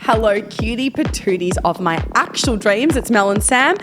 hello, cutie patooties of my actual dreams. It's Mel and Sam.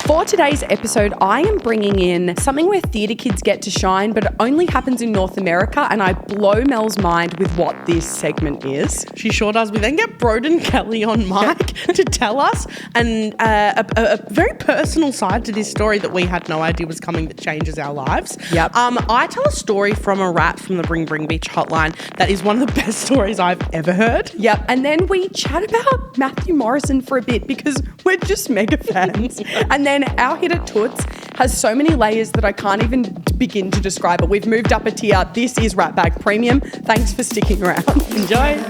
For today's episode, I am bringing in something where theatre kids get to shine, but it only happens in North America, and I blow Mel's mind with what this segment is. She sure does. We then get Broden Kelly on mic to tell us a very personal side to this story that we had no idea was coming that changes our lives. Yep. I tell a story from a rat from the Bring Beach hotline that is one of the best stories I've ever heard. Yep. And then we chat about Matthew Morrison for a bit because we're just mega fans. And then our Hit It Toots has so many layers that I can't even begin to describe it. We've moved up a tier. This is Ratbag Premium. Thanks for sticking around. Enjoy.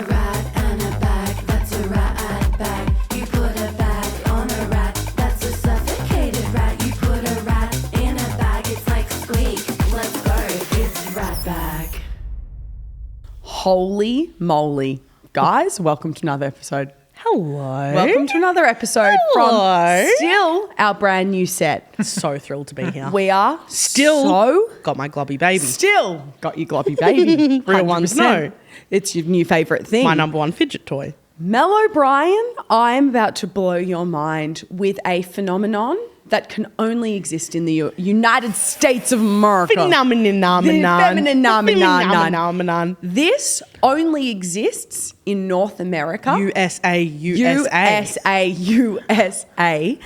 Holy moly. Guys, welcome to another episode. Hello. Welcome to another episode from still our brand new set. So thrilled to be here. We are still got my globby baby. Still got your globby baby. Real ones know. It's your new favourite thing. My number one fidget toy. Mel O'Brien, I'm about to blow your mind with a phenomenon that can only exist in the United States of America. Phenomenon. This only exists in North America. USA.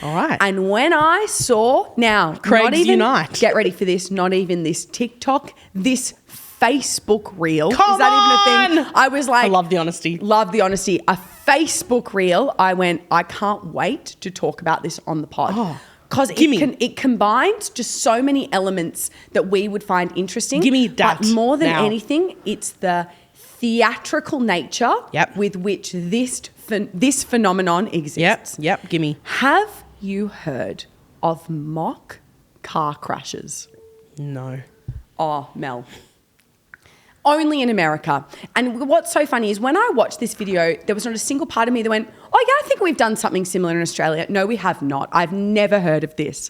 All right. And when I saw, now, Craig's not even, Unite. Get ready for this, not even this TikTok, this Facebook reel. Come Is that even a thing? on! I was like, I love the honesty. Love the honesty. A Facebook reel. I went, I can't wait to talk about this on the pod. Oh. Because it combines just so many elements that we would find interesting. Give me that. But more than now. anything, it's the theatrical nature with which this phenomenon exists. Yep. Gimme. Have you heard of mock car crashes? No. Oh, Mel. Only in America. And what's so funny is when I watched this video, there was not a single part of me that went, oh yeah, I think we've done something similar in Australia. No, we have not. I've never heard of this.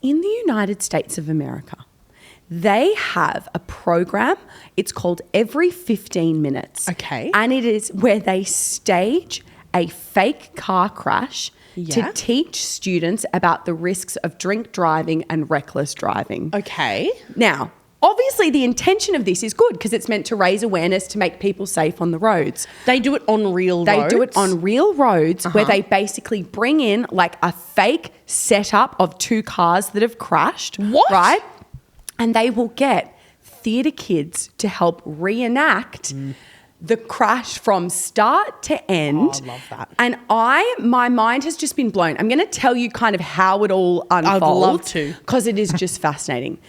In the United States of America, they have a program. It's called Every 15 Minutes. Okay. And it is where they stage a fake car crash to teach students about the risks of drink driving and reckless driving. Okay. Now, obviously, the intention of this is good because it's meant to raise awareness to make people safe on the roads. They do it on real roads? They do it on real roads where they basically bring in like a fake setup of two cars that have crashed. What? Right? And they will get theatre kids to help reenact the crash from start to end. Oh, I love that. And my mind has just been blown. I'm going to tell you kind of how it all unfolds. I'd love to. Because it is just fascinating.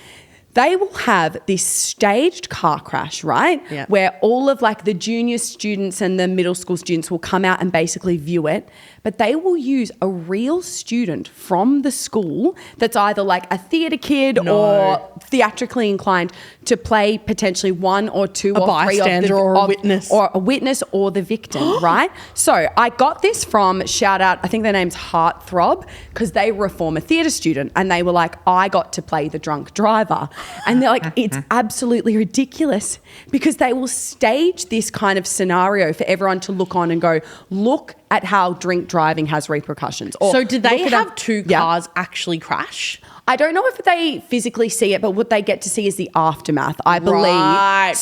They will have this staged car crash, right? Yeah. Where all of like the junior students and the middle school students will come out and basically view it. But they will use a real student from the school that's either like a theatre kid or theatrically inclined to play potentially one or two a or three bystander or a witness. Or a witness or the victim, right? So I got this from, shout out, I think their name's Heartthrob, because they were a former theatre student and they were like, I got to play the drunk driver. And they're like, it's absolutely ridiculous because they will stage this kind of scenario for everyone to look on and go, look at how drink driving has repercussions. Or so did they look have at two cars actually crash? I don't know if they physically see it, but what they get to see is the aftermath, I believe. Right.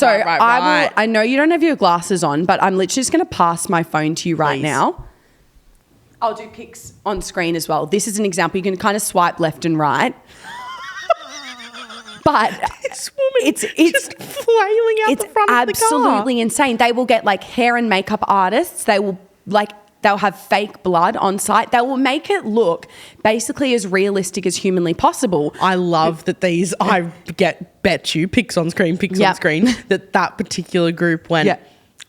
I know you don't have your glasses on, but I'm literally just going to pass my phone to you right now. I'll do pics on screen as well. This is an example. You can kind of swipe left and right. But this woman it's just flailing out the front of the car. It's absolutely insane. They will get like hair and makeup artists. They'll have fake blood on site. They will make it look basically as realistic as humanly possible. I love that these, bet you, pics on screen, that particular group went,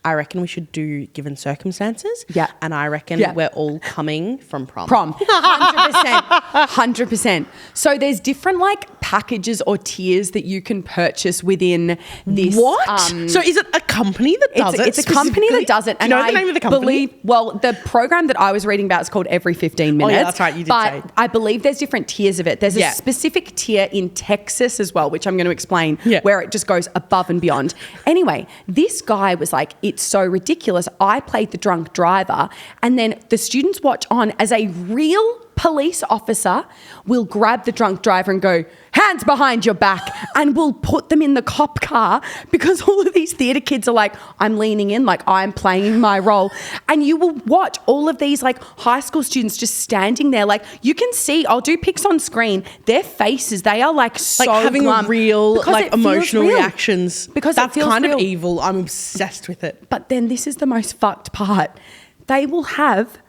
I reckon we should do given circumstances. Yeah. And I reckon we're all coming from prom. 100%. So there's different like packages or tiers that you can purchase within this. What? So is it a company that does it? It's a company that does it. Do you know the name of the company? The program that I was reading about is called Every 15 Minutes. Oh yeah, that's right. You did say. But I believe there's different tiers of it. There's a specific tier in Texas as well, which I'm going to explain, where it just goes above and beyond. Anyway, this guy was like, it's so ridiculous. I played the drunk driver, and then the students watch on as a real police officer will grab the drunk driver and go, hands behind your back, and will put them in the cop car, because all of these theatre kids are like, I'm leaning in, like I'm playing my role. And you will watch all of these like high school students just standing there, like you can see, I'll do pics on screen, their faces, they are like so like having glum, real like emotional real. reactions. Because that's kind real. of evil. I'm obsessed with it. But then this is the most fucked part. They will have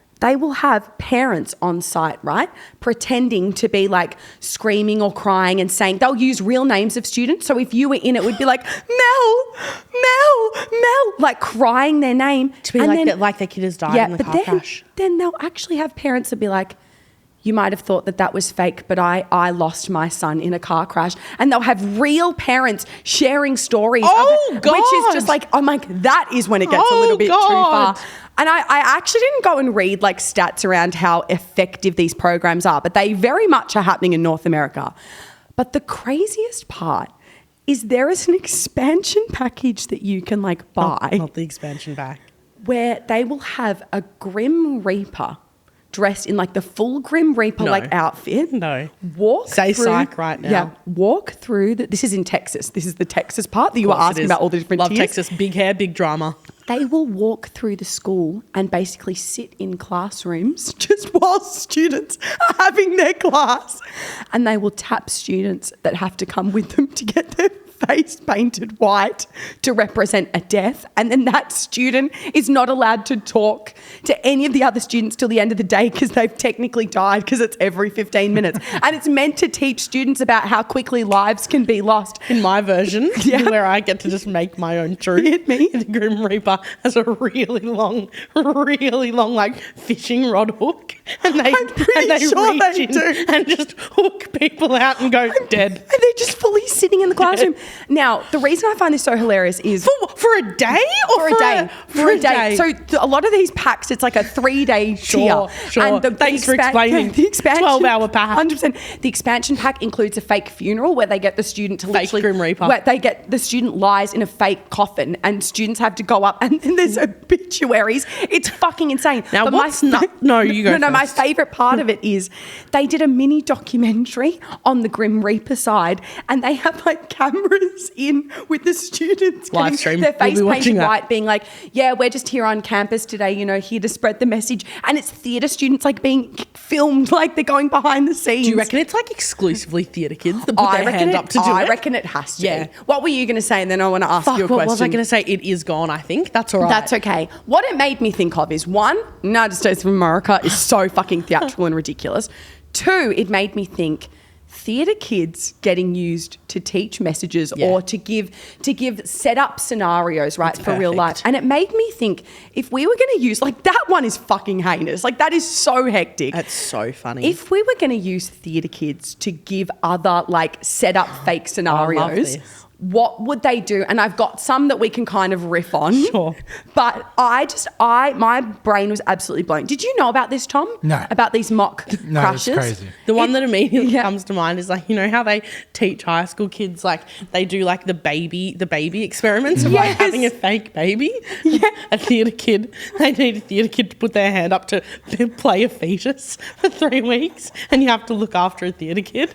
parents on site, right? Pretending to be like screaming or crying and saying, they'll use real names of students. So if you were in it, would be like, Mel, like crying their name. To be like their kid has died in the car crash. Then they'll actually have parents that be like, you might have thought that was fake, but I lost my son in a car crash. And they'll have real parents sharing stories. Oh, God. Which is just like, I'm like, that is when it gets a little bit too far. And I actually didn't go and read like stats around how effective these programs are, but they very much are happening in North America. But the craziest part is there is an expansion package that you can like buy. Not the expansion pack. Where they will have a Grim Reaper dressed in like the full Grim Reaper like outfit. No. Say psych right now. Yeah. Walk through this is in Texas. This is the Texas part that you were asking about, all the different Love tiers. Texas. Big hair, big drama. They will walk through the school and basically sit in classrooms just while students are having their class. And they will tap students that have to come with them to get their face painted white to represent a death. And then that student is not allowed to talk to any of the other students till the end of the day because they've technically died, because it's every 15 minutes. And it's meant to teach students about how quickly lives can be lost. In my version, where I get to just make my own truth, Hit me. The Grim Reaper has a really long like fishing rod hook, and they reach in and just hook people out and go dead. And they're just fully sitting in the classroom. Now, the reason I find this so hilarious is for a day or for a day. So a lot of these packs, it's like a 3-day tier. Sure. And thanks for explaining. The expansion 12-hour pack. 100%. The expansion pack includes a fake funeral where they get the student to literally Grim Reaper. Where they get the student lies in a fake coffin, and students have to go up, and then there's obituaries. It's fucking insane. Now, but what's not? No, you go. No. My favorite part of it is they did a mini documentary on the Grim Reaper side, and they have like cameras in with the students live stream. Their face we'll painted white, being like, yeah, we're just here on campus today, here to spread the message. And it's theatre students like being filmed like they're going behind the scenes. Do you reckon it's like exclusively theatre kids that put their hand up to do it? I reckon it has to be. What were you going to say? And then I want to ask you a question. What was I going to say? It is gone, I think. That's all right. That's okay. What it made me think of is, one, United States of America is so fucking theatrical and ridiculous. Two, it made me think theatre kids getting used to teach messages or to give set up scenarios, right, for real life. And it made me think, if we were going to use, like, that one is fucking heinous. Like, that is so hectic. That's so funny. If we were going to use theatre kids to give other, like, set up fake scenarios, what would they do? And I've got some that we can kind of riff on. Sure. But my brain was absolutely blown. Did you know about this, Tom? No. About these mock crashes? It's crazy. The one that immediately comes to mind is like, how they teach high school kids, like they do like the baby experiments of like having a fake baby. Yeah. A theatre kid. They need a theatre kid to put their hand up to play a fetus for 3 weeks, and you have to look after a theatre kid.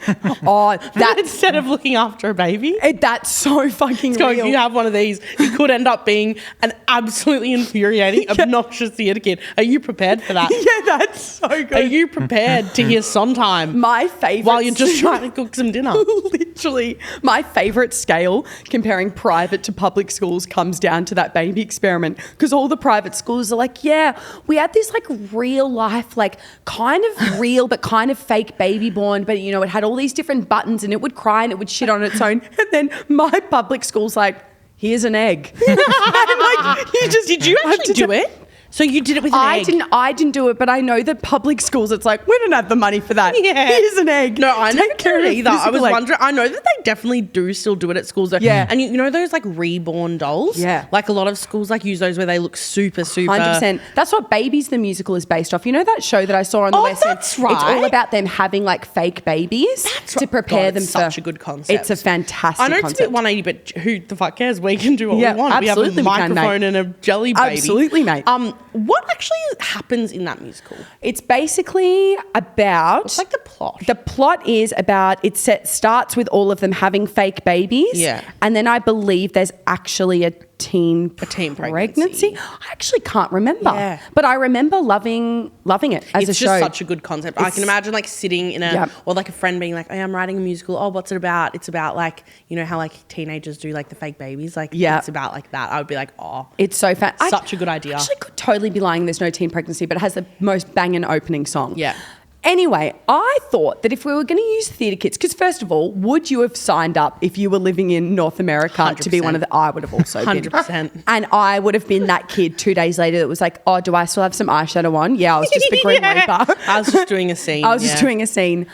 Instead of looking after a baby. That's so fucking real. If you have one of these, it could end up being an absolutely infuriating, obnoxious theatre kid. Are you prepared for that? Yeah, that's so good. Are you prepared to hear Sondheim? My favourite. While you're just trying to cook some dinner. Literally, my favourite scale comparing private to public schools comes down to that baby experiment, because all the private schools are like, yeah, we had this like real life, like kind of real but kind of fake baby born, but it had all these different buttons and it would cry and it would shit on its own. And then my public school's like, here's an egg. Like, did you actually do it? So you did it with an egg? I didn't do it, but I know that public schools, it's like, we don't have the money for that. Yeah. Here's an egg. No, I never did it either. I was egg. wondering. I know that they definitely do still do it at schools though. Yeah. And you know those like reborn dolls? Yeah. Like a lot of schools like use those where they look super. 100%. That's what Babies the musical is based off. You know that show that I saw on the West End? That's right. It's all about them having like fake babies to prepare them it's for. such a good concept. It's a fantastic I know concept. it's a bit 180, but who the fuck cares? We can do what Yeah, we want. absolutely we have a we can, microphone mate. and a jelly baby. Absolutely, mate. What actually happens in that musical? It's basically about. It's like the plot. The plot is about starts with all of them having fake babies. Yeah. And then I believe there's actually a teen pregnancy. I actually can't remember. Yeah. But I remember loving it as a It's show. just such a good concept. I can imagine like sitting in or like a friend being like, hey, I'm writing a musical. Oh, what's it about? It's about like, you know how like teenagers do like the fake babies? Like it's about like that. I would be like, oh. It's so fun. Such a good idea. I actually could totally be lying. There's no teen pregnancy, but it has the most banging opening song. Yeah. Anyway, I thought that if we were going to use theatre kits, because first of all, would you have signed up if you were living in North America 100%. to be one of the... I would have also 100%. been. And I would have been that kid 2 days later that was like, oh, do I still have some eyeshadow on? Yeah, I was just the Grim Reaper. I was just doing a scene. I was just doing a scene.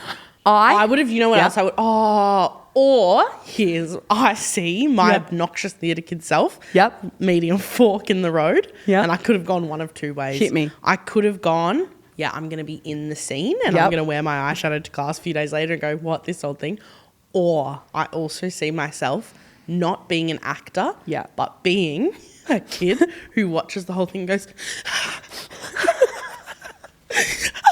I would have, you know what else I would... I see my obnoxious theatre kid self meeting a fork in the road and I could have gone one of two ways. Hit me. I could have gone, I'm going to be in the scene and I'm going to wear my eyeshadow to class a few days later and go, what, this old thing? Or I also see myself not being an actor, but being a kid who watches the whole thing and goes...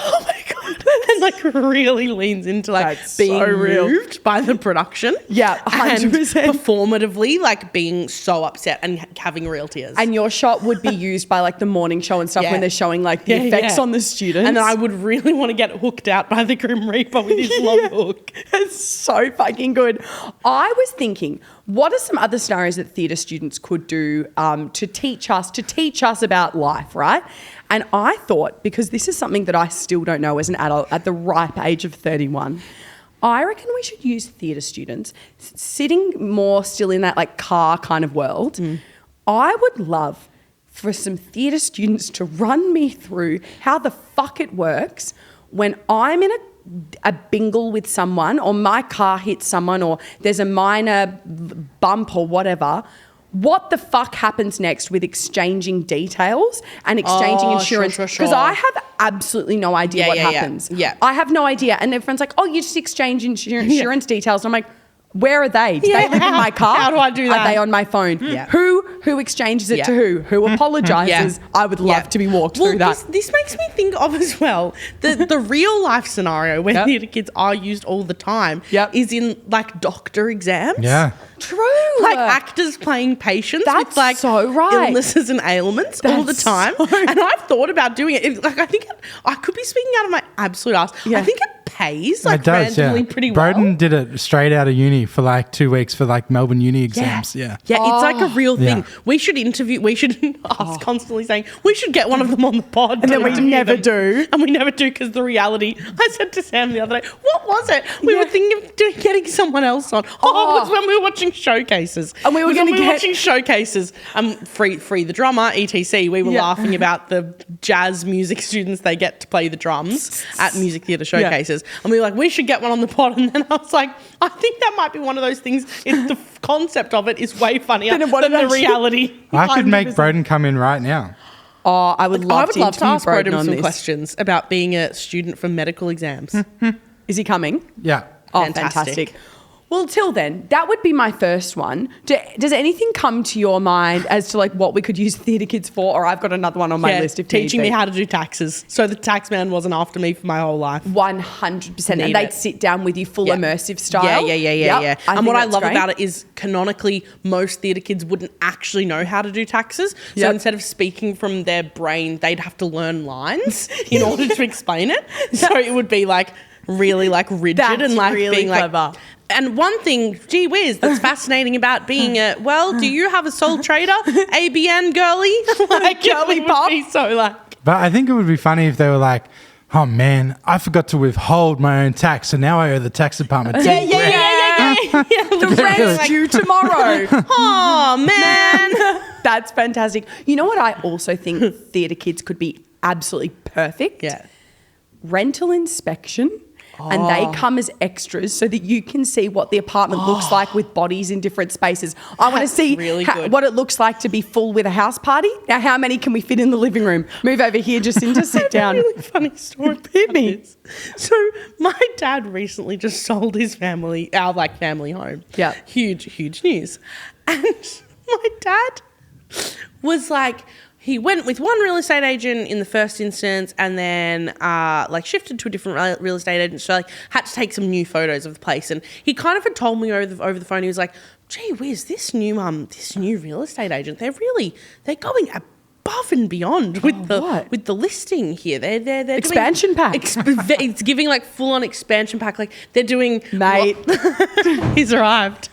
oh my god, and like really leans into like being moved by the production, 100%. and performatively like being so upset and having real tears. And your shot would be used by like the morning show and stuff when they're showing like the effects on the students. And then I would really want to get hooked out by the Grim Reaper with his long hook. It's so fucking good. I was thinking, what are some other scenarios that theatre students could do to teach us about life, right? And I thought, because this is something that I still don't know as an adult at the ripe age of 31, I reckon we should use theatre students sitting more still in that like car kind of world. I would love for some theatre students to run me through how the fuck it works when I'm in a bingle with someone or my car hits someone or there's a minor bump or whatever. What the fuck happens next with exchanging details and exchanging insurance? Because I have absolutely no idea what happens. I have no idea. And everyone's like, oh, you just exchange insurance details. I'm like, where are they? Do they live in my car? How do I do that? Are they on my phone? Who exchanges it to who? Who apologizes? I would love to be walked through that. This makes me think of as well the real life scenario where theatre kids are used all the time is in like doctor exams. Yeah. True. Like actors playing patients with like so right. illnesses and ailments all the time. And I've thought about doing it. Like I think I could be speaking out of my absolute ass. I think it pays like randomly pretty well. Broden did it straight out of uni for like 2 weeks for like Melbourne uni exams. Yeah, it's like a real thing. We should us constantly saying we should get one of them on the pod. And then we never do. And we never do because the reality, I said to Sam the other day, what was it? We were thinking of getting someone else on. It was when we were watching showcases. And we were watching showcases. Free the drummer, etc. We were laughing about the jazz music students they get to play the drums at music theatre showcases. And we were like, we should get one on the pod. And then I was like, I think that might be one of those things. The concept of it is way funnier than the reality. I could make Broden come in right now. Oh, I would love to ask Broden on some this. questions about being a student for medical exams. Is he coming? Yeah. Oh, Fantastic. Well, till then, that would be my first one. Does anything come to your mind as to like what we could use theatre kids for? Or I've got another one on my list. If teaching me how to do taxes, so the tax man wasn't after me for my whole life. 100%, and they'd sit down with you full immersive style. Yeah. And what I love about it is canonically, most theatre kids wouldn't actually know how to do taxes. So instead of speaking from their brain, they'd have to learn lines in order to explain it. So it would be like really like rigid and like really being clever. Like. And one thing, gee whiz, that's fascinating about being do you have a sole trader? ABN girly? Like, girly pop? Be so like. But I think it would be funny if they were like, oh man, I forgot to withhold my own tax, so now I owe the tax department. Yeah. The rent's due tomorrow. Oh man. That's fantastic. You know what I also think theatre kids could be absolutely perfect? Yeah. Rental inspection. And they come as extras so that you can see what the apartment looks like with bodies in different spaces. I want to see really good. what it looks like to be full with a house party. Now, how many can we fit in the living room? Move over here, Jacinta, sit down. A really funny story. Hit me. So my dad recently just sold his family, our family home. Yeah. Huge news. And my dad was like, he went with one real estate agent in the first instance and then shifted to a different real estate agent. So had to take some new photos of the place. And he kind of had told me over the phone, he was like, gee whiz, this new real estate agent, they're going above and beyond with the listing here. They're expansion pack. It's giving full on expansion pack. Like they're doing, mate. He's arrived.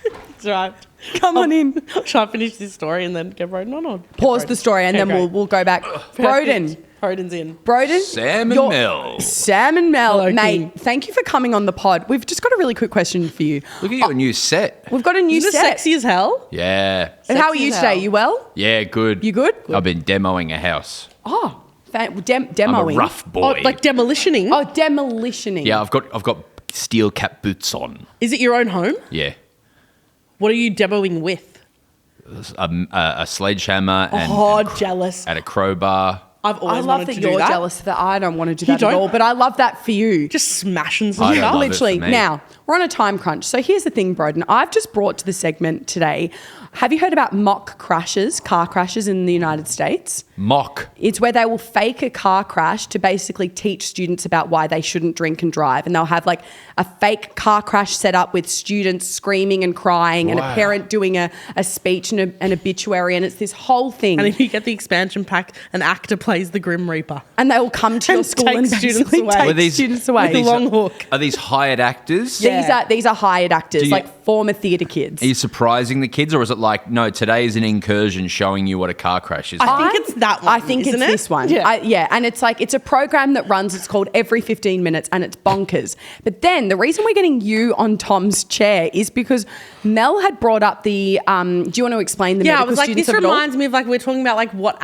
Come on in. Shall I finish this story and then get Broden on? Or pause the story and then we'll go back. Broden's in. Broden. Sam and Mel. Sam and Mel. Hello, mate, King. thank you for coming on the pod. We've just got a really quick question for you. Look at your new set. We've got a new Isn't it set. sexy as hell? Yeah. And how are Sexy you as today? hell. You well? Yeah, good. You good? I've been demoing a house. Oh, I'm demoing. a rough boy. Oh, like demolitioning? Oh, demolitioning. Yeah, I've got steel cap boots on. Is it your own home? Yeah. What are you demoing with? A sledgehammer Jealous. and a crowbar. I've I always love wanted that to do you're that. jealous that I don't want to do that at don't? all, but I love that for you. Just smashing some I don't stuff. love it Literally. for me. Now, we're on a time crunch. So here's the thing, Broden. I've just brought to the segment today. Have you heard about mock crashes, car crashes in the United States? Mock. It's where they will fake a car crash to basically teach students about why they shouldn't drink and drive. And they'll have a fake car crash set up with students screaming and crying and a parent doing a speech and an obituary. And it's this whole thing. And if you get the expansion pack, an actor plays the Grim Reaper. And they will come to your And school take and students basically away. take Were these- students away. With a long hook. Are these hired actors? Yeah. These are hired actors, Do you- former theatre kids. Are you surprising the kids, or is it no, today is an incursion showing you what a car crash is? I think it's that one, I think isn't it's it? this one. Yeah. And it's a program that runs, it's called Every 15 Minutes and it's bonkers. But then the reason we're getting you on Tom's chair is because Mel had brought up the, do you want to explain the Yeah, I medical was like, students this of it all? reminds me of we're talking about what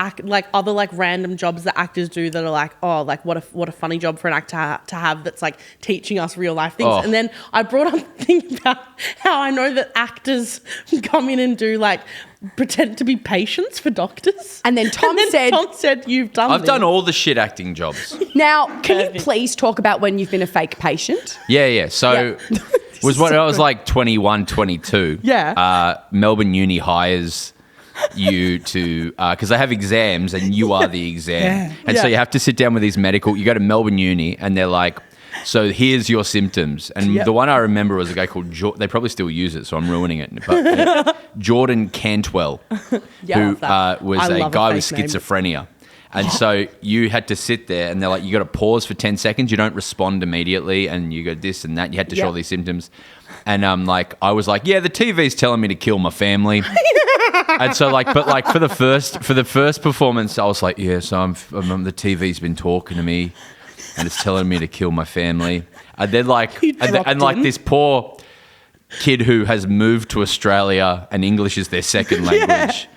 other random jobs that actors do that are what a funny job for an actor to have that's teaching us real life things. Oh. And then I brought up the thing about how I know that actors come in and do pretend to be patients for doctors. And then Tom said, you've done I've this. done all the shit acting jobs. now, can you Perfect. please talk about when you've been a fake patient? Yeah. So was when I was 21, 22. Yeah. Melbourne Uni hires you to because they have exams and you are the exam, Yeah. and so you have to sit down with these medical. You go to Melbourne Uni and they're like, so here's your symptoms. And the one I remember was a guy called they probably still use it, so I'm ruining it. But Jordan Cantwell, who was I a love a guy with fake name. schizophrenia. And so you had to sit there and they're like, you got to pause for 10 seconds. You don't respond immediately. And you go this and that. You had to show all these symptoms. And I was like, yeah, the TV's telling me to kill my family. And so for the first performance, I was like, yeah, so the TV's been talking to me and it's telling me to kill my family. And then this poor kid who has moved to Australia and English is their second language.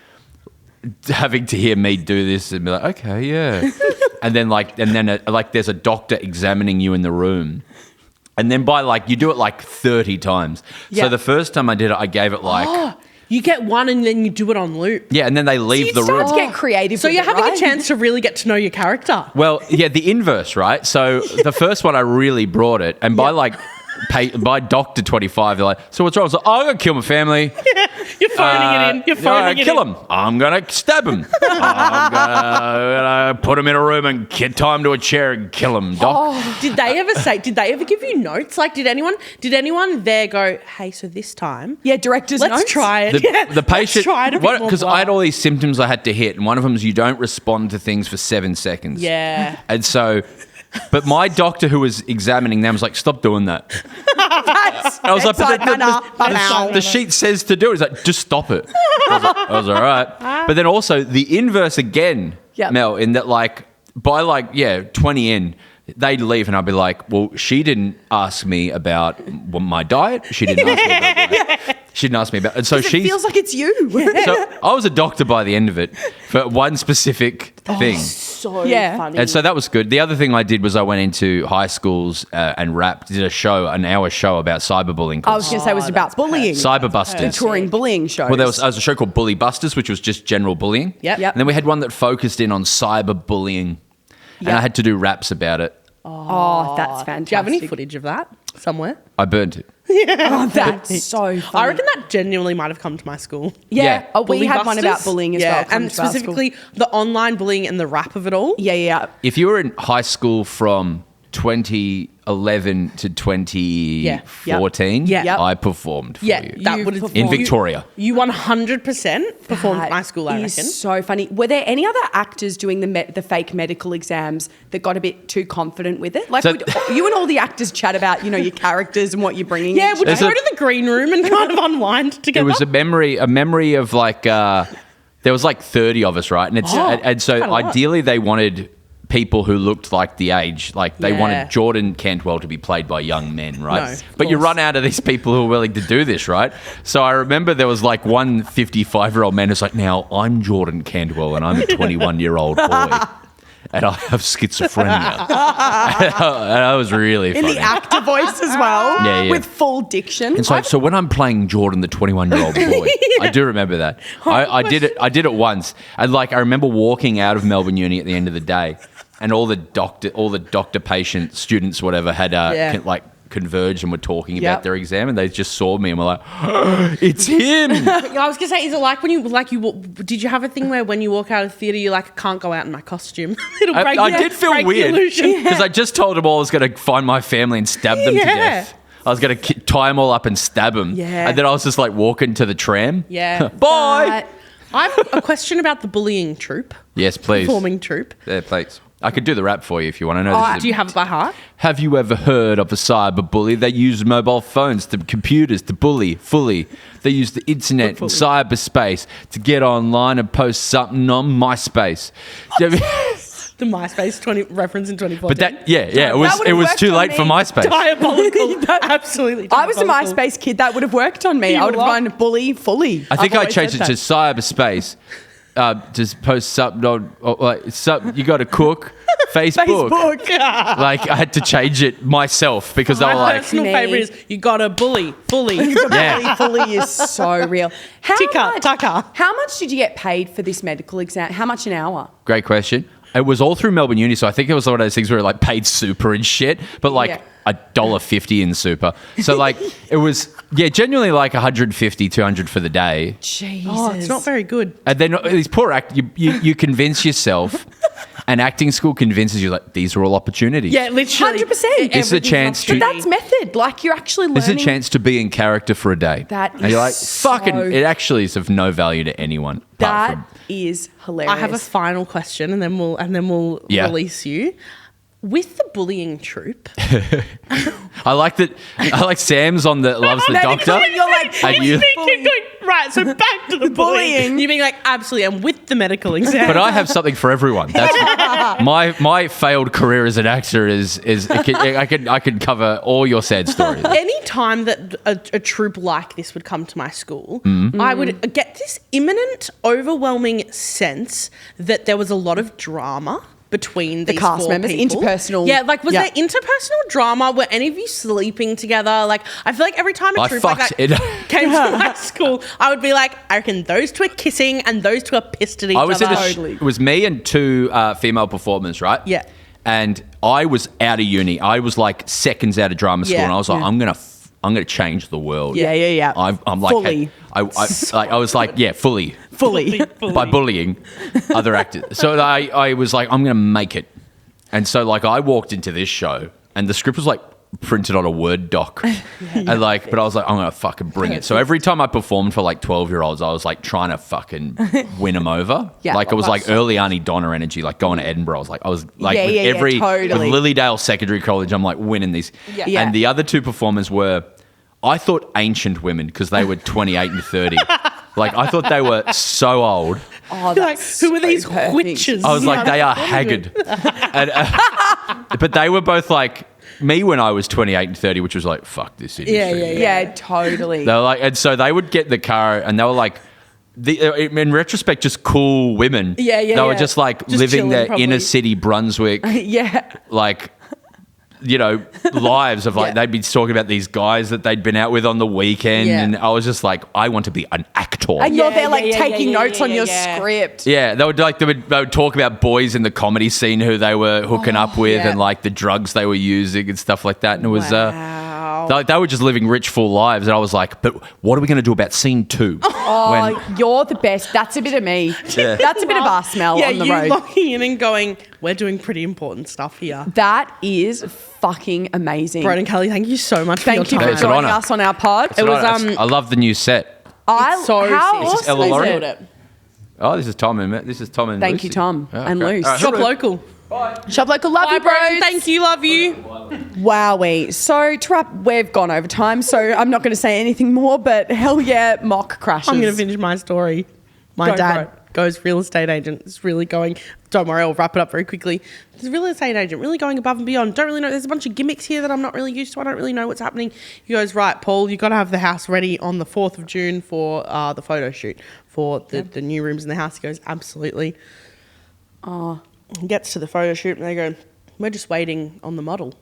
Having to hear me do this and be like, okay, yeah. and then there's a doctor examining you in the room. And then you do it 30 times. Yeah. So the first time I did it, I gave it You get one and then you do it on loop. yeah, and then they leave the you start room. to get creative So with you're it, having right? a chance to really get to know your character. Well, yeah, the inverse, right? So the first one I really brought it, and by Doctor 25, they're like, so what's wrong? I was like, I'm going to kill my family. You're phoning it in. You're phoning it kill in. him. I'm going to stab him. I'm going to put him in a room and tie him to a chair and kill him, Doc. Did they ever give you notes? Did anyone there go, hey, so this time, Yeah, director's let's notes. try it. The patient, because because I had all these symptoms I had to hit, and one of them is you don't respond to things for 7 seconds. Yeah. And so, but my doctor who was examining them was like, stop doing that. I was like, but the sheet says to do it. He's like, just stop it. I was all right. But then also the inverse again, Mel, in that by 20 in, they'd leave and I'd be like, well, she didn't ask me about my diet. She didn't ask me about She didn't ask me about it. So It feels like it's you. So I was a doctor by the end of it for one specific thing. So Yeah. funny. And so that was good. The other thing I did was I went into high schools and did an hour show about cyberbullying. I was going to say it was about bullying. Cyberbusters. Touring bullying shows. Well, there was a show called Bully Busters, which was just general bullying. Yep. Yep. And then we had one that focused in on cyberbullying. And Yep. I had to do raps about it. Oh, that's fantastic. Do you have any footage of that somewhere? I burnt it. Oh, that's so funny. I reckon that genuinely might have come to my school. Yeah. Yeah. Oh, we Bully had one about busters? bullying as yeah, well. come and to our school. specifically the online bullying and the rap of it all. Yeah. If you were in high school from 2011 to 2014, Yeah. Yep. I performed for Yeah, you. that You would have performed. In Victoria. You 100% performed at That my school, I is reckon. so funny. Were there any other actors doing the fake medical exams that got a bit too confident with it? Like, So- you and all the actors chat about, your characters and what you're bringing. Yeah, each would you day? go to the green room and kind of unwind together? It was a memory of like there was like 30 of us, right? And and so quite a lot. ideally they wanted people who looked like the age, like they Yeah. wanted Jordan Cantwell to be played by young men, right? No, of But you course. run out of these people who are willing to do this, right? So I remember there was like one 55-year-old man who's like, now I'm Jordan Cantwell and I'm a 21-year-old boy. And I have schizophrenia. And that was really In funny. the actor voice as well. Yeah. With full diction. And so when I'm playing Jordan, the 21-year-old boy, I do remember that. I did it once. And like I remember walking out of Melbourne Uni at the end of the day, and all the doctor patient students, whatever, had converged and were talking Yep. about their exam, and they just saw me and were like, "It's him." I was gonna say, is it like when you did you have a thing where when you walk out of the theatre you like can't go out in my costume? It'll break. I did feel break the weird illusion. because I just told them all I was going to find my family and stab them to Yeah. death. I was going to tie them all up and stab them. Yeah. And then I was just like walking to the tram. Yeah. Bye. That- I have a question about the bullying troupe, Yes, please. performing troupe. Yeah, please. I could do the rap for you if you want to know. This is Do you have it by heart? Have you ever heard of a cyberbully? They use mobile phones to computers to bully fully. They use the internet and cyberspace to get online and post something on MySpace. The MySpace reference in 2014. But it was would've worked too on late me. for MySpace. diabolical. Absolutely. I was a diabolical. MySpace kid. That would have worked on me. You I would have what? gone bully fully. I think I've I always changed it said to that. cyberspace. Just post something on, you got to cook, Facebook. Facebook. Like I had to change it myself because they were My like, personal Me. favourite is you got to bully fully. yeah. Fully is so real. Tucker. How much did you get paid for this medical exam? How much an hour? Great question. It was all through Melbourne Uni, so I think it was one of those things where it like paid super and shit, but like Yeah. $1.50 in super. So like it was genuinely like 150, 200 for the day. Jesus. Oh, it's not very good. And then these poor you convince yourself, and acting school convinces you like these are all opportunities. Yeah, literally. 100%. This is a chance But to- that's method. Like you're actually learning. This is a chance to be in character for a day. That and you're like, is fucking, so- it actually is of no value to anyone. apart That from, is hilarious. I have a final question, and then we'll Yeah. release you. With the bullying troupe, I like that. I like Sam's on the loves the Then doctor. you're like, And you- keep going, right, so back to the bullying. You being like, absolutely, and with the medical exam. But I have something for everyone. That's my failed career as an actor I can cover all your sad stories. any time that a troupe like this would come to my school, I would get this imminent, overwhelming sense that there was a lot of drama between these cast four members, people. interpersonal- Yeah, like was Yeah. there interpersonal drama? Were any of you sleeping together? Like I feel like every time a I troupe like fucked that it. came to my school, I would be like, I reckon those two are kissing and those two are pissed at each I was in other. it was me and two female performers, right? Yeah. And I was out of uni. I was like seconds out of drama school, Yeah. and I was like, I'm gonna change the world. Yeah. I'm like, Fully. I was like, yeah, fully. Fully. By bullying other actors. So I was like, I'm going to make it. And so like I walked into this show and the script was like printed on a Word doc. And like, but I was like, I'm going to fucking bring it. So every time I performed for like 12-year-olds, I was like trying to fucking win them over. Yeah. Like it was like early Auntie Donna energy, like going to Edinburgh. I was like Yeah, with yeah, yeah, every totally. with Lilydale Secondary College, I'm like winning these. Yeah. And the other two performers were, I thought ancient women because they were 28 and 30. Like I thought they were so old. Oh, Like, that's who are so these perfect. witches? I was like, they are haggard. And, but they were both like, me when I was 28 and 30, which was like, fuck this industry. Yeah, totally. They were like, and so they would get in the car and they were like, in retrospect, just cool women. Yeah. They were just like Just living chilling, their probably. inner city Brunswick, Yeah. like, you know, lives of like, they'd be talking about these guys that they'd been out with on the weekend. Yeah. And I was just like, I want to be an actor. And you're Yeah, there like yeah, taking yeah, notes yeah, on your yeah. script. Yeah, they would talk about boys in the comedy scene who they were hooking up with yeah. and like the drugs they were using and stuff like that. And it was Wow. they were just living rich, full lives. And I was like, but what are we going to do about scene 2? Oh, you're the best. That's a bit of me. Yeah. That's a bit of us, Mel, Yeah, on the you road. locking in and going, we're doing pretty important stuff here. That is fucking amazing. Broden Kelly, thank you so much Thank for you your for time. It's an joining honour. us on our pod. It was, I love the new set. It's so how sick. awesome Ella is Laurie? it? Oh, this is Tom and Thank you, Lucy. Tom, Oh, and okay. Luce. All right, Shop who- local. Shop local, love Bye, you, bro. bros. Thank you, love you. Wowee. So to wrap, we've gone over time, so I'm not going to say anything more, but hell yeah, mock crashes. I'm going to finish my story. My Go for dad it. goes real estate agent. It's really going, don't worry, I'll wrap it up very quickly. There's a real estate agent really going above and beyond. Don't really know. There's a bunch of gimmicks here that I'm not really used to. I don't really know what's happening. He goes, right, Paul, you got to have the house ready on the 4th of June for the photo shoot for the new rooms in the house. He goes, absolutely. He gets to the photo shoot and they go, we're just waiting on the model.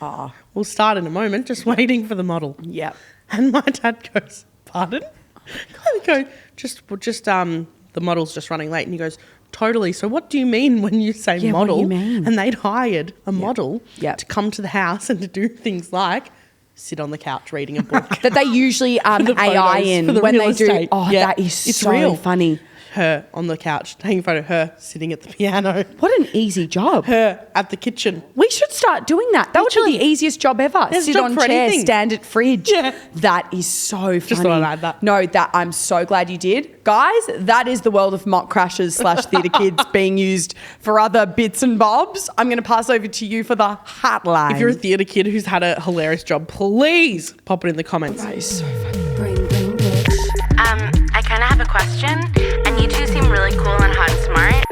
We'll start in a moment, just waiting for the model. Yep. And my dad goes, pardon? I go, just the model's just running late. And he goes, totally. So what do you mean when you say Yeah, what do model? you mean? And they'd hired a model Yep. to come to the house and to do things like sit on the couch reading a book. That they usually the AI photos, in for the when real they do. estate. Oh, Yeah, that is it's so real. funny. Her on the couch, taking a photo, her sitting at the piano, What an easy job. her at the kitchen. We should start doing that. That would be the easiest job ever. There's a Sit job on for chair, anything. stand at fridge. Yeah. That is so funny. Just thought I'd add that. No, that I'm so glad you did. Guys, that is the world of mock crashes / theatre kids being used for other bits and bobs. I'm going to pass over to you for the hotline. If you're a theatre kid who's had a hilarious job, please pop it in the comments. That is so funny. Bring, bitch. I kind of have a question, and you two seem really cool and hot and smart.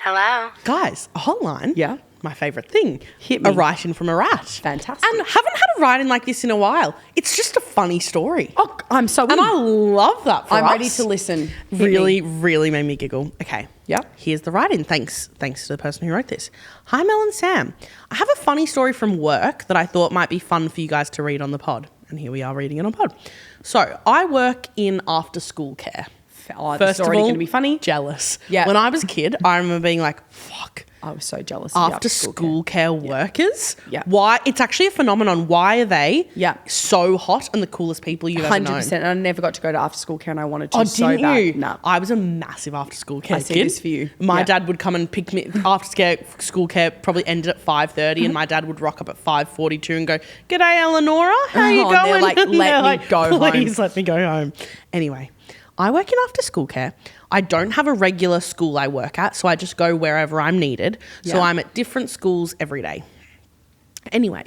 Hello? Guys, a hotline. Yeah. My favourite thing. Hit me. A write-in from a rat. Fantastic. And haven't had a write-in like this in a while. It's just a funny story. Oh, I'm so And I love that for I'm us. ready to listen. Hit me. Really made me giggle. Okay. Yep. Here's the write-in. Thanks to the person who wrote this. Hi, Mel and Sam. I have a funny story from work that I thought might be fun for you guys to read on the pod. And here we are reading it on pod. So I work in after-school care. Oh, this is already going to be funny. Jealous. Yeah. When I was a kid, I remember being like, fuck. I was so jealous of the After school care workers. Yeah. Why? It's actually a phenomenon. Why are they Yeah. so hot and the coolest people you've ever known? 100%. And I never got to go to after school care and I wanted to Oh, so didn't bad. you? No. I was a massive after school care I see kid. this for you. My Yeah. dad would come and pick me after school care probably ended at 5:30 and my dad would rock up at 5:42 and go, "G'day, Eleonora. How you Oh, going?" and they're like, And "Let they're me go home." Please let me go home. Anyway, I work in after school care. I don't have a regular school I work at, so I just go wherever I'm needed. So Yeah. I'm at different schools every day. Anyway,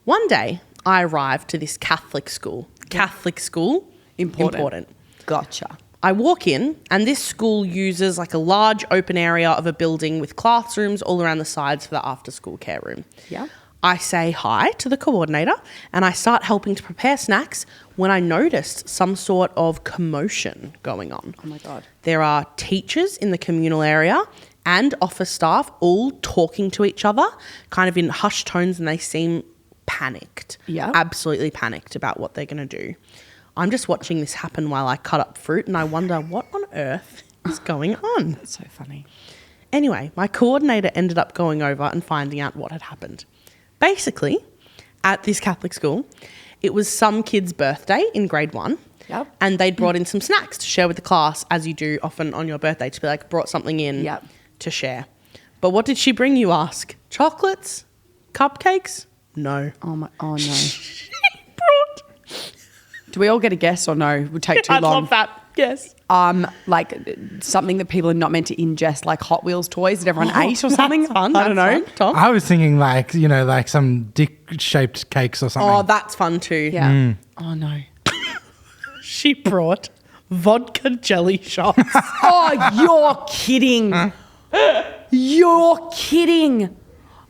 one day I arrived to this Catholic school. Catholic school, important. Gotcha. I walk in, and this school uses like a large open area of a building with classrooms all around the sides for the after school care room. Yeah. I say hi to the coordinator and I start helping to prepare snacks when I noticed some sort of commotion going on. Oh my God. There are teachers in the communal area and office staff all talking to each other, kind of in hushed tones, and they seem panicked. Yeah. Absolutely panicked about what they're going to do. I'm just watching this happen while I cut up fruit and I wonder what on earth is going on. That's so funny. Anyway, my coordinator ended up going over and finding out what had happened. Basically, at this Catholic school, it was some kid's birthday in grade 1. Yep. And they'd brought in some snacks to share with the class, as you do often on your birthday, to be like, brought something in Yep. to share. But what did she bring, you ask? Chocolates? Cupcakes? No. Oh no. She brought... Do we all get a guess or no? It would take too I long. love that. Yes. Like something that people are not meant to ingest, like Hot Wheels toys that everyone ate or something. That's fun. I don't know. That's fun. Tom? I was thinking like, you know, like some dick-shaped cakes or something. Oh, that's fun too. Yeah. Oh no. She brought vodka jelly shots. Oh, you're kidding. You're kidding.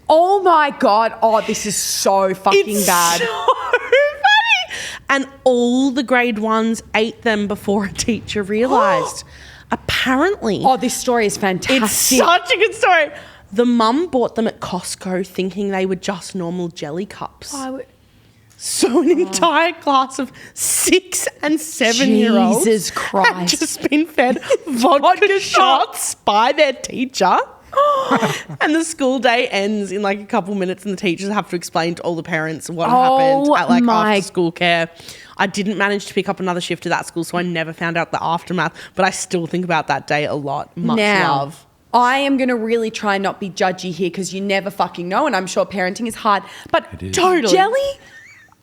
Oh my God. Oh, this is so fucking bad. So funny. And all the grade ones ate them before a teacher realised. Apparently. Oh, this story is fantastic. It's such a good story. The mum bought them at Costco thinking they were just normal jelly cups. So an entire class of 6 and 7-year-olds Jesus Christ. had just been fed vodka shots by their teacher. And the school day ends in like a couple minutes and the teachers have to explain to all the parents what happened at like after school care. I didn't manage to pick up another shift at that school, so I never found out the aftermath, but I still think about that day a lot. Much love. I am going to really try and not be judgy here because you never fucking know, and I'm sure parenting is hard. But totally. Jelly,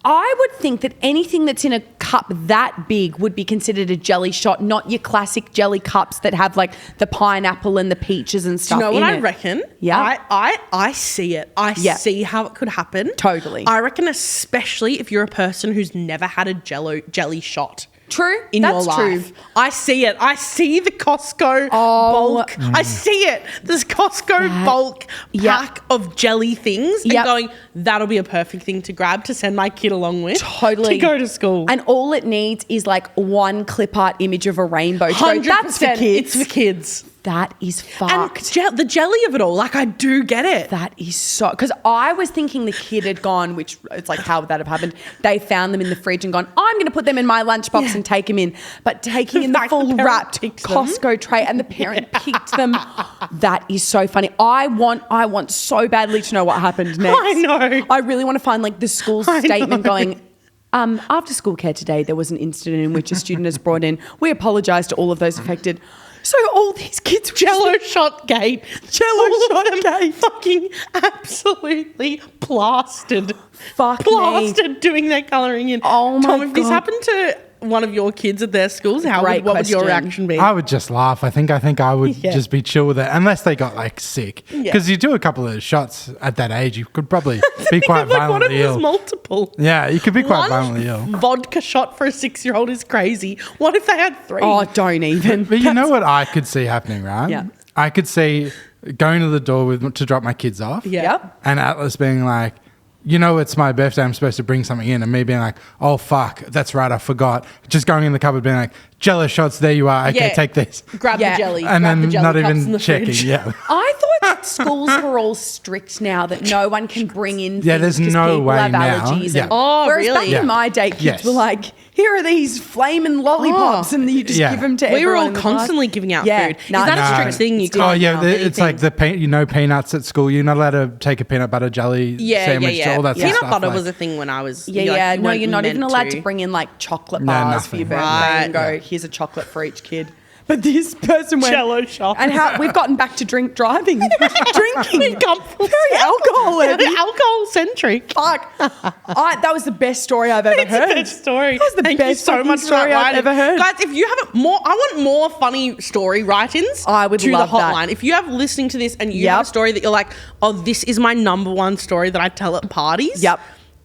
I would think that anything that's in a cup that big would be considered a jelly shot, not your classic jelly cups that have like the pineapple and the peaches and stuff. Do you know what in I it. reckon? Yeah. I see it. I see how it could happen. Totally. I reckon especially if you're a person who's never had a jelly shot. True. In That's your life. true. I see it. I see the Costco bulk. I see it. This Costco bulk pack of jelly things and going, that'll be a perfect thing to grab to send my kid along with. Totally. To go to school. And all it needs is like one clip art image of a rainbow. 100%. That's for kids. It's for kids. That is fucked. And the jelly of it all, like I do get it. That is so... Because I was thinking the kid had gone, which it's like, how would that have happened? They found them in the fridge and gone, I'm going to put them in my lunchbox and take them in. But taking in the full wrapped Costco tray and the parent picked them. That is so funny. I want so badly to know what happened next. I know. I really want to find like the school's statement going... after school care today, there was an incident in which a student has brought in, we apologise to all of those affected. So all these kids... Jello-Shot gate. Jello-Shot gate. Fucking absolutely plastered. Plastered doing their colouring in. Oh my Tom, if this God. happened to one of your kids at their schools, what would your reaction be? I would just laugh. I think I would just be chill with it, unless they got like sick. Because you do a couple of shots at that age, you could probably be quite violently ill. What if there's multiple? Yeah, you could be quite violently ill. Vodka shot for a 6-year-old is crazy. What if they had 3? Oh, don't even. But you know what I could see happening, right? Yeah. I could see going to the door to drop my kids off. Yeah. Yep. And Atlas being like, you know, it's my birthday, I'm supposed to bring something in. And me being like, oh, fuck, that's right, I forgot. Just going in the cupboard being like, Jello shots, there you are. Okay, take this. Grab the jelly. And grab then the jelly not cups in even the checking. fridge. Yeah. I thought that schools were all strict now, that no one can bring in things there's 'cause no people way have now. allergies. Yeah. And, Oh, whereas really? back in my day, kids were like, here are these flaming lollipops and you just give them to everyone. We were all in the class. constantly giving out food. Is No, that a no. strict thing? You It's can't. Oh, yeah, have it's like peanuts at school. You're not allowed to take a peanut butter jelly sandwich. All that sort of Peanut stuff. butter like, was a thing when I was. No, you're not even allowed to bring in like chocolate bars for your birthday and go, here's a chocolate for each kid. But this person went Jello-Shot. and how we've gotten back to driving. Drinking. We've come full very alcohol heavy. Alcohol centric. Fuck. That was the best story I've ever heard. The best story. That was the Thank best you so fucking much for story that I've ever heard. Guys, if you have more, I want more funny story write-ins. I would to love the hotline. that. If you have listening to this and you have a story that you're like, oh, this is my number one story that I tell at parties. Yep.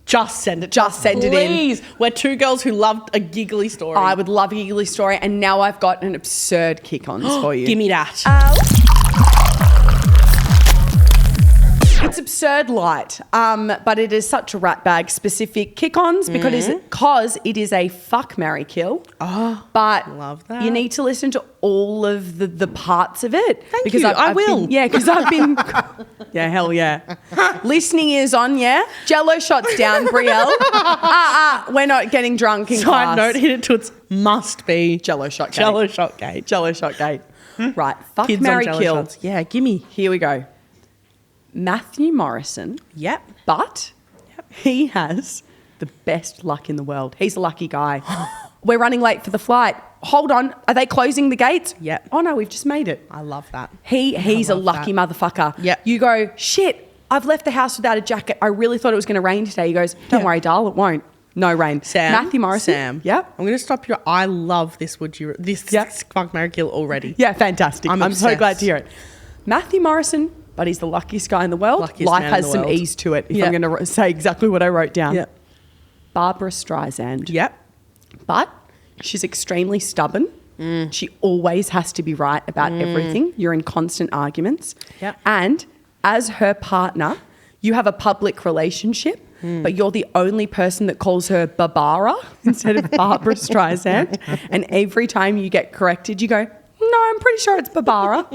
Just send it. Just send it in. Please. We're two girls who loved a giggly story. I would love a giggly story, and now I've got an absurd kick-ons for you. Give me that. It's absurd light, but it is such a Ratbag specific kick-ons because it is a fuck, marry, kill. Oh, but love that. You need to listen to all of the parts of it. Thank you. I will. Because I've been. Yeah, hell yeah. Listening ears on, yeah. Jello shots down, Brielle. We're not getting drunk in class. Side note: Hit It Toots must be Jello shot gate. Jello-Shot gate. Jello shot gate. Right. Fuck, Kids marry, on kill. Jello-Shots. Yeah, gimme. Here we go. Matthew Morrison. Yep. But he has the best luck in the world. He's a lucky guy. We're running late for the flight. Hold on. Are they closing the gates? Yep. Oh, no, we've just made it. I love that. He's a lucky motherfucker. Yep. You go, shit, I've left the house without a jacket. I really thought it was going to rain today. He goes, don't worry, doll, it won't. No rain. Matthew Morrison. Sam. Yep. I'm going to stop you. I love this. Fuck, marry, kill already. Yeah, fantastic. I'm so obsessed. glad to hear it. Matthew Morrison, but he's the luckiest guy in the world. Luckiest Life man has in the some world. ease to it, if I'm going to say exactly what I wrote down. Yep. Barbara Streisand. Yep. But she's extremely stubborn. She always has to be right about everything. You're in constant arguments. Yep. And as her partner, you have a public relationship, but you're the only person that calls her Barbara instead of Barbara Streisand. And every time you get corrected, you go, no, I'm pretty sure it's Barbara.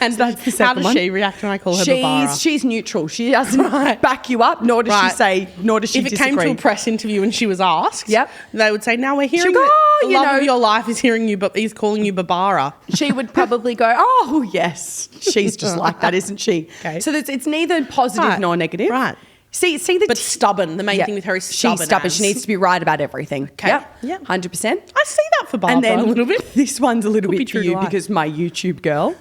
And that's the how second does one. she react when I call her Barbara? She's neutral. She doesn't back you up, nor does she say, nor does she if it disagree. came to a press interview and she was asked, they would say, now we're hearing She'd go, that the love of your life is hearing you, but he's calling you Barbara. She would probably go, oh, yes. She's just like that, isn't she? Okay. So it's neither positive nor negative. Right. See But stubborn. The main thing with her is stubborn. She's stubborn. She needs to be right about everything. Okay. Yep. Yeah. 100%. I see that for Barbara And then a little bit. This one's a little Could be bit for true to you life. because my YouTube girl.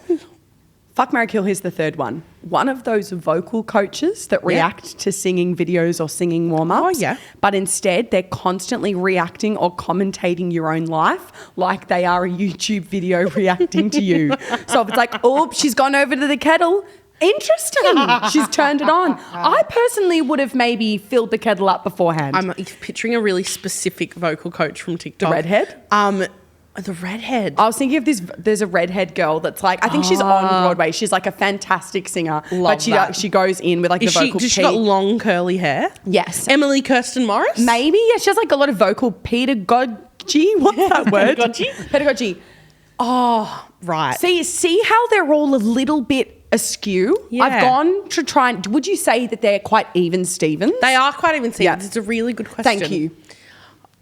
Fuck, marry, kill. Here's the third one. One of those vocal coaches that react to singing videos or singing warm-ups. Oh, yeah. But instead, they're constantly reacting or commentating your own life like they are a YouTube video reacting to you. So if it's like, oh, she's gone over to the kettle. Interesting. She's turned it on. I personally would have maybe filled the kettle up beforehand. I'm picturing a really specific vocal coach from TikTok. The redhead? The redhead. I was thinking of this. There's a redhead girl that's like, I think she's on Broadway. She's like a fantastic singer, but she goes in with like the vocal. Does she got long curly hair? Yes. Emily Kirsten Morris? Maybe. Yeah, she has like a lot of vocal pedagogy. What's that word? Pedagogy. Oh, right. See how they're all a little bit askew? Yeah. I've gone to try and, would you say that they're quite even Stevens? They are quite even Stevens. Yeah. It's a really good question. Thank you.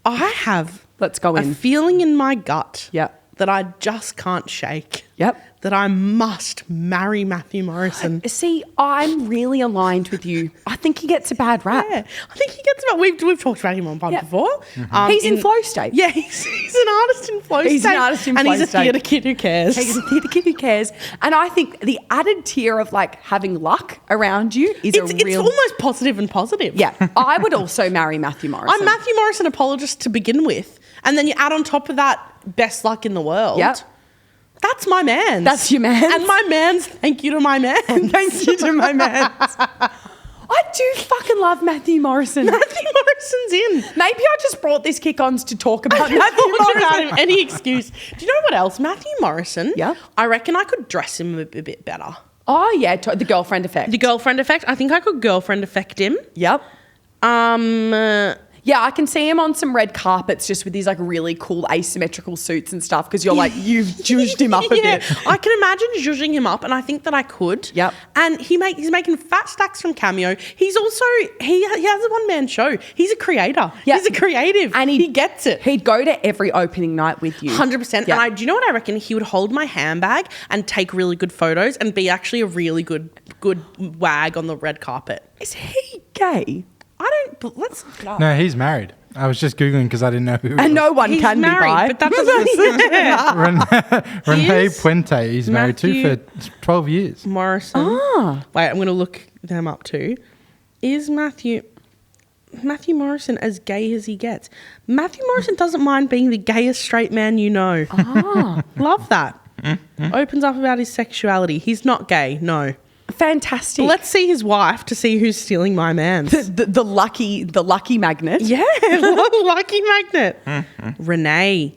I have Let's go a in. feeling in my gut Yep. that I just can't shake. Yep. That I must marry Matthew Morrison. See, I'm really aligned with you. I think he gets a bad rap. Yeah, I think he gets about. We've talked about him on pod before. He's in flow state. Yeah, he's an artist in flow state. He's an artist in and flow he's a state. theatre kid who cares. He's a theatre kid who cares. And I think the added tier of like having luck around you is It's almost positive and positive. Yeah, I would also marry Matthew Morrison. I'm Matthew Morrison apologist to begin with, and then you add on top of that best luck in the world. Yep. That's my man. That's your mans. And my man's thank you to my man. Thank you to my man. I do fucking love Matthew Morrison. Matthew Morrison's in. Maybe I just brought this kick-ons to talk about Matthew Talk Morrison. about him, any excuse. Do you know what else? Matthew Morrison. Yeah. I reckon I could dress him a bit better. Oh, yeah, the girlfriend effect. The girlfriend effect. I think I could girlfriend effect him. Yep. Yeah, I can see him on some red carpets just with these like really cool asymmetrical suits and stuff because you're like, you've zhuzhed him up a bit. I can imagine zhuzhing him up and I think that I could. Yep. And he's making fat stacks from Cameo. He's also, he has a one-man show. He's a creator. Yep. He's a creative. And he gets it. He'd go to every opening night with you. 100%. Yep. And do you know what I reckon? He would hold my handbag and take really good photos and be actually a really good wag on the red carpet. Is he gay? Let's look it up. No, he's married. I was just Googling because I didn't know who. And no one He's can married, be bi. but that doesn't Renee is Puente, he's married to for 12 years. Morrison. Wait, I'm going to look them up too. Is Matthew Morrison as gay as he gets? Matthew Morrison doesn't mind being the gayest straight man you know. Love that. Opens up about his sexuality. He's not gay, no. Fantastic. Let's see his wife to see who's stealing my man. the lucky magnet. Yeah, lucky magnet. Renee.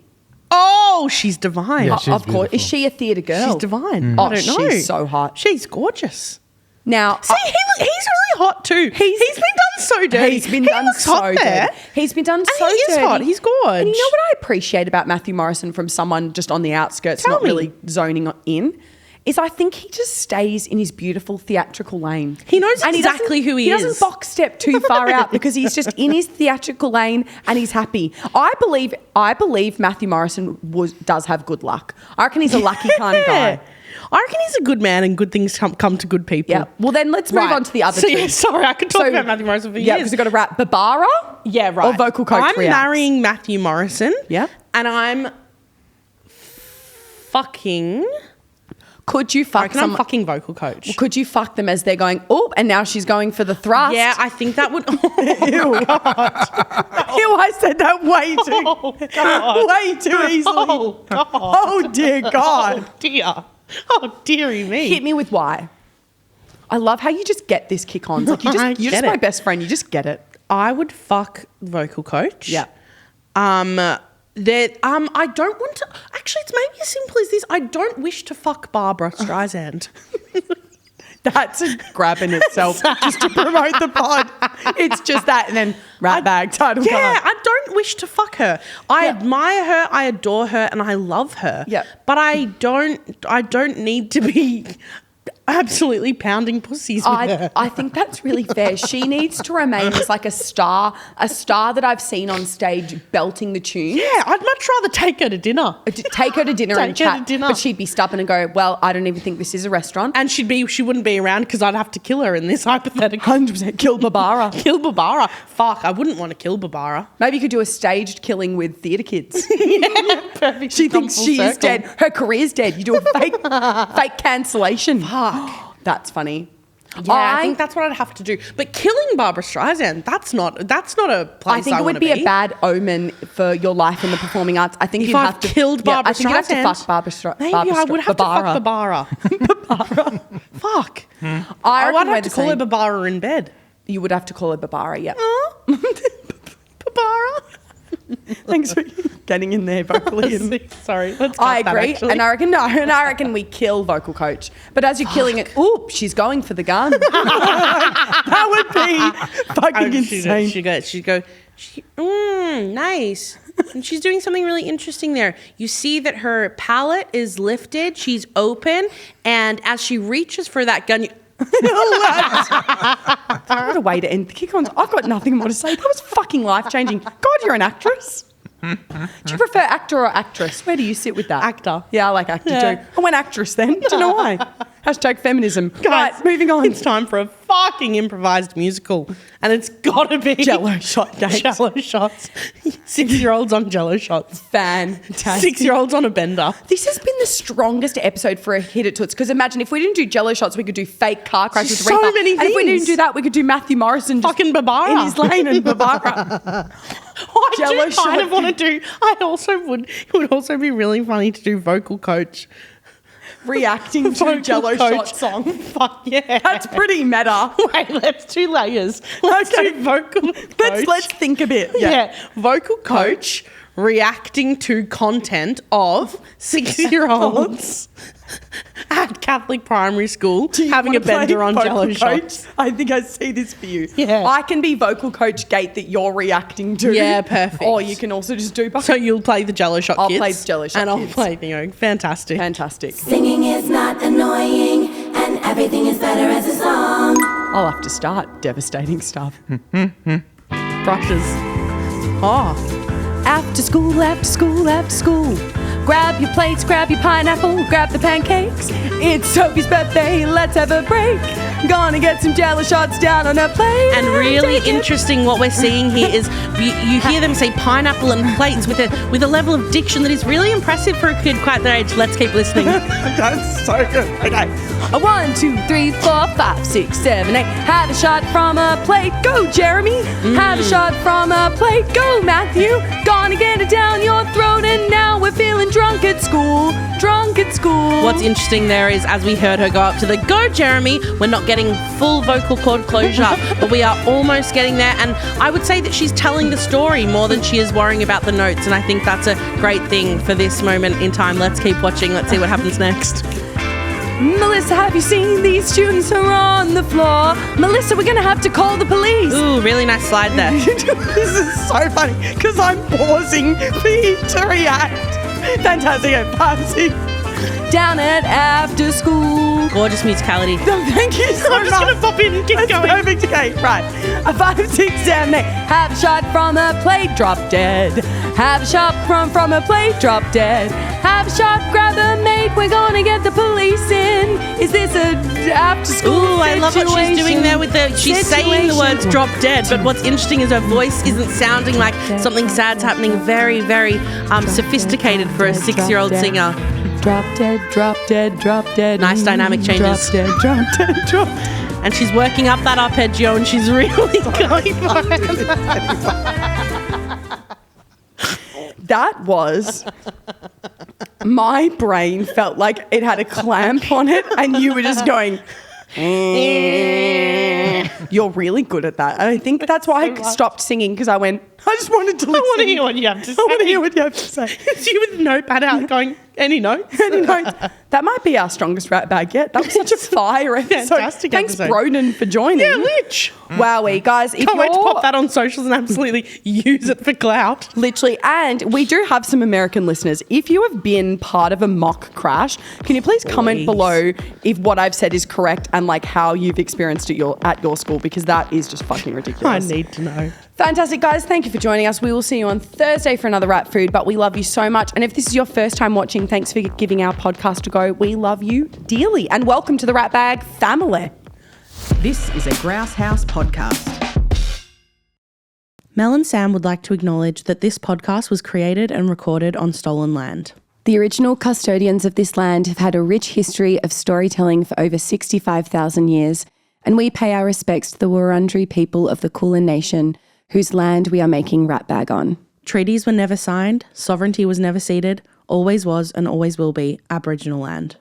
Oh, she's divine. Yeah, she's of course. beautiful. Is she a theatre girl? She's divine. Oh, I don't know. she's so hot. She's gorgeous. Now, See, he's really hot too. He's been done so dirty. He's been he done looks so hot there. dirty. He's been done And so he is dirty. hot. He's gorgeous. And you know what I appreciate about Matthew Morrison from someone just on the outskirts, Tell not me. really zoning in, is I think he just stays in his beautiful theatrical lane. He knows And exactly who he He is. doesn't box step too far out because he's just in his theatrical lane and he's happy. I believe Matthew Morrison does have good luck. I reckon he's a lucky kind of guy. I reckon he's a good man and good things come to good people. Yeah. Well, then let's move on to the other so, two. Yeah, sorry, I could talk about Matthew Morrison for Yeah, years. because we've got to wrap Barbara. Yeah, right. Or vocal coach I'm reacts. marrying Matthew Morrison. Yeah. And I'm fucking... Could you I fuck reckon I'm someone? fucking vocal coach. Could you fuck them as they're going, oh, and now she's going for the thrust? Yeah, I think that would... Ew. Ew, I said that way too, Oh, God. way too easily. Oh, God. Oh, dear God. Oh, dear. Oh, dearie me. Hit me with why. I love how you just get this kick on. Like you're I just get my it. best friend. You just get it. I would fuck vocal coach. Yeah. I don't want to... Actually, it's maybe as simple as this. I don't wish to fuck Barbara Streisand. That's a grab in itself, just to promote the pod. It's just that, and then Ratbag title card. Yeah, I don't wish to fuck her. I admire her, I adore her, and I love her. Yeah. But I don't need to be absolutely pounding pussies with her. I think that's really fair. She needs to remain as like a star that I've seen on stage belting the tunes. Yeah, I'd much rather take her to dinner. Take her to dinner and Take her chat. to dinner. But she'd be stubborn and go, well, I don't even think this is a restaurant. And she wouldn't be around because I'd have to kill her in this hypothetical. 100% kill Barbara. Kill Barbara. Fuck, I wouldn't want to kill Barbara. Maybe you could do a staged killing with theatre kids. Perfect. She thinks she is dead. Her career's dead. You do a fake cancellation. Fuck. That's funny. Yeah, I think that's what I'd have to do. But killing Barbara Streisand, that's not a place I think it would be a bad omen for your life in the performing arts. I think If you'd I've have to killed Barbara I think you'd have to Streisand, fuck Barbara Streisand. Maybe I would have to fuck Barbara. Fuck. I would have to call her Barbara in bed. You would have to call her Barbara, yeah. Barbara. Thanks for getting in there vocally. Sorry, let's I cut that, agree, actually. and I reckon we kill vocal coach. But as you're killing it, oop, she's going for the gun. That would be fucking insane. She'd go, nice. And she's doing something really interesting there. You see that her palate is lifted, she's open, and as she reaches for that gun, What a way to end the kick-ons. I've got nothing more to say. That was fucking life-changing. God, you're an actress. Do you prefer actor or actress? Where do you sit with that? Actor. Yeah, I like actor Yeah. too. I went actress then. Do you know why? Hashtag feminism. Guys, Right, moving on. It's time for a fucking improvised musical. And it's got to be Jello-Shot games. Jello-Shots. 6-year-olds on Jello-Shots. Fantastic. 6-year-olds on a bender. This has been the strongest episode for a Hit It Toots, because imagine if we didn't do Jello-Shots, we could do fake car crashes. So with Reaper. many And if we things. didn't do that, we could do Matthew Morrison just Fucking Barbara. in his lane and Barbara. I do Jello-Shot kind of want to do. It would also be really funny to do vocal coach. Reacting to Vocal Jello-Shot coach. song. Fuck yeah. That's pretty meta. Wait, let's do layers. Let's do vocal coach. Let's think a bit. Yeah. Vocal coach reacting to content of 6-year-olds at Catholic primary school having a bender on Jello-Shots. I think I see this for you. Yeah. I can be vocal coach gate that you're reacting to. Yeah, perfect. Or you can also just do both. So you'll play the Jello-Shot I'll kids. play the Jello-Shot and kids. I'll play Theo. Fantastic. Fantastic. Singing is not annoying, and everything is better as a song. I'll have to start. Devastating stuff. Brushes. Oh. After school, after school, after school. Grab your plates, grab your pineapple, grab the pancakes. It's Sophie's birthday, let's have a break. Gonna get some Jello-Shots down on her plate. And really interesting, what we're seeing here is you hear them say pineapple and plates with a level of diction that is really impressive for a kid quite their age. Let's keep listening. That's so good. Okay. 1, 2, 3, 4, 5, 6, 7, 8. Have a shot from a plate. Go, Jeremy. Have a shot from a plate. Go, Matthew. Gonna get it down your throat, and now we're feeling drunk at school. Drunk at school. What's interesting there is, as we heard her go up to the go, Jeremy, we're not getting full vocal cord closure, but we are almost getting there. And I would say that she's telling the story more than she is worrying about the notes. And I think that's a great thing for this moment in time. Let's keep watching. Let's see what happens next. Melissa, have you seen these students are on the floor? Melissa, we're going to have to call the police. Ooh, really nice slide there. This is so funny because I'm pausing for you to react. Fantastic. 5, 6. Down at after school. Gorgeous musicality. Oh, thank you so much. I'm just going to pop in and keep That's going. perfect. Okay, right. 5, 6, 7, 8. Have a shot from a plate, drop dead. Have a shot from a plate, drop dead. Have a shot, grab the mate. We're gonna get the police in. Is this a after school Ooh, I love what she's doing there with she's saying the words drop dead, but what's interesting is her voice isn't sounding like something sad's happening. Very, very sophisticated for a 6-year-old singer. Drop dead, drop dead, drop dead. Nice dynamic changes. Drop dead, drop dead, drop. And she's working up that arpeggio and she's really going for it. That was... My brain felt like it had a clamp on it and you were just going... You're really good at that. And I think that's why I stopped singing, because I went... I just wanted to listen. I want to hear what you have to say. I want to hear what you have to say. It's you with the notepad out going, any notes? Any notes? That might be our strongest rat bag yet. That was such a fire episode. Fantastic Thanks, episode. Broden, for joining. Yeah, Lich. Wowee, guys. If Can't wait to you're- pop that on socials and absolutely use it for clout. Literally, and we do have some American listeners. If you have been part of a mock crash, can you please comment below if what I've said is correct and like how you've experienced it at your school, because that is just fucking I ridiculous. need to know. Fantastic, guys. Thank you for joining us. We will see you on Thursday for another Ratfood, but we love you so much. And if this is your first time watching, thanks for giving our podcast a go. We love you dearly. And welcome to the Ratbag family. This is a Grouse House podcast. Mel and Sam would like to acknowledge that this podcast was created and recorded on stolen land. The original custodians of this land have had a rich history of storytelling for over 65,000 years, and we pay our respects to the Wurundjeri people of the Kulin Nation, whose land we are making Ratbag on. Treaties were never signed, sovereignty was never ceded, always was and always will be Aboriginal land.